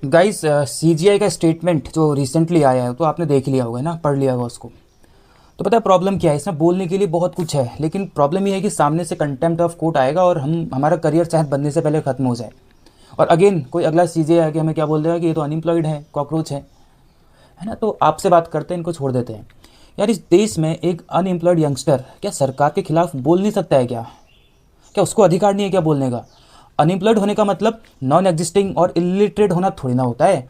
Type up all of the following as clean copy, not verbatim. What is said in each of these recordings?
Guys, CGI का statement जो recently आया है तो आपने देख लिया होगा ना, पढ़ लिया होगा उसको। तो पता है प्रॉब्लम क्या है, इसमें बोलने के लिए बहुत कुछ है, लेकिन प्रॉब्लम ये है कि सामने से कंटेम्प्ट ऑफ कोर्ट आएगा और हमारा करियर शायद बनने से पहले ख़त्म हो जाए। और अगेन कोई अगला सीजीआई आके हमें क्या बोल देगा कि ये तो अनएम्प्लॉयड है, कॉकरोच है ना। तो आपसे बात करते हैं, इनको छोड़ देते हैं। यार, इस देश में एक अनएम्प्लॉयड यंगस्टर क्या सरकार के खिलाफ बोल नहीं सकता है? क्या क्या उसको अधिकार नहीं है क्या बोलने का? अनएम्प्लॉयड होने का मतलब नॉन एग्जिस्टिंग और इलिटरेट होना थोड़ी ना होता है।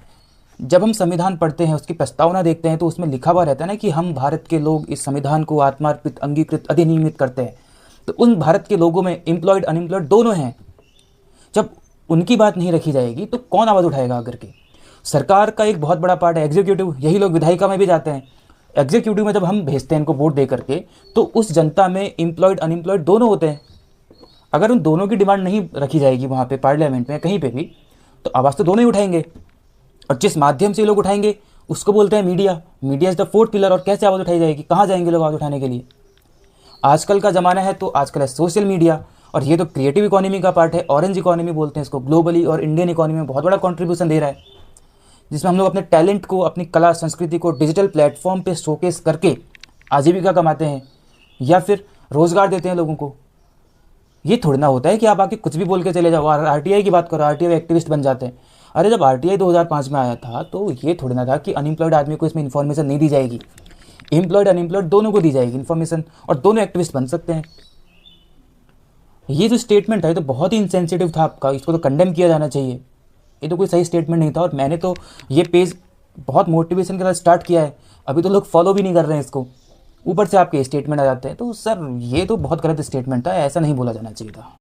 जब हम संविधान पढ़ते हैं, उसकी प्रस्तावना देखते हैं, तो उसमें लिखा हुआ रहता है ना कि हम भारत के लोग इस संविधान को आत्मार्पित, अंगीकृत, अधिनियमित करते हैं। तो उन भारत के लोगों में एम्प्लॉयड अनएम्प्लॉयड दोनों हैं। जब उनकी बात नहीं रखी जाएगी तो कौन आवाज़ उठाएगा? अगर के सरकार का एक बहुत बड़ा पार्ट है एग्जीक्यूटिव, यही लोग विधायिका में भी जाते हैं। एग्जीक्यूटिव में जब हम भेजते हैं इनको वोट दे करके, तो उस जनता में एम्प्लॉयड अनएम्प्लॉयड दोनों होते हैं। अगर उन दोनों की डिमांड नहीं रखी जाएगी वहाँ पे पार्लियामेंट में कहीं पे भी, तो आवाज़ तो दोनों ही उठाएंगे। और जिस माध्यम से ये लोग उठाएंगे उसको बोलते हैं media. Media is the fourth pillar. और कैसे आवाज़ उठाई जाएगी? कहाँ जाएंगे लोग आवाज़ उठाने के लिए? आजकल का ज़माना है तो आजकल है सोशल मीडिया, और ये तो क्रिएटिव इकोनॉमी का पार्ट है। ऑरेंज इकोनॉमी बोलते हैं इसको। ग्लोबली और इंडियन इकोनॉमी में बहुत बड़ा कंट्रीब्यूशन दे रहा है, जिसमें हम लोग अपने टैलेंट को, अपनी कला संस्कृति को डिजिटल प्लेटफॉर्म पे शोकेस करके आजीविका कमाते हैं या फिर रोज़गार देते हैं लोगों को। ये थोड़ी ना होता है कि आप आके कुछ भी बोल के चले जाओ। आरटीआई की बात करो, आरटीआई एक्टिविस्ट बन जाते हैं। अरे, जब आरटीआई 2005 में आया था तो ये थोड़ी ना था कि अनएम्प्लॉयड आदमी को इसमें इन्फॉर्मेशन नहीं दी जाएगी। एम्प्लॉयड अनएम्प्लॉयड दोनों को दी जाएगी इन्फॉर्मेशन, और दोनों एक्टिविस्ट बन सकते हैं। ये जो स्टेटमेंट है तो बहुत ही इंसेंसिटिव था आपका, इसको तो कंडेम किया जाना चाहिए। ये तो कोई सही स्टेटमेंट नहीं था। और मैंने तो ये पेज बहुत मोटिवेशन के साथ स्टार्ट किया है, अभी तो लोग फॉलो भी नहीं कर रहे हैं इसको। ऊपर से आपके स्टेटमेंट आ जाते हैं। तो सर, ये तो बहुत गलत स्टेटमेंट था, ऐसा नहीं बोला जाना चाहिए था।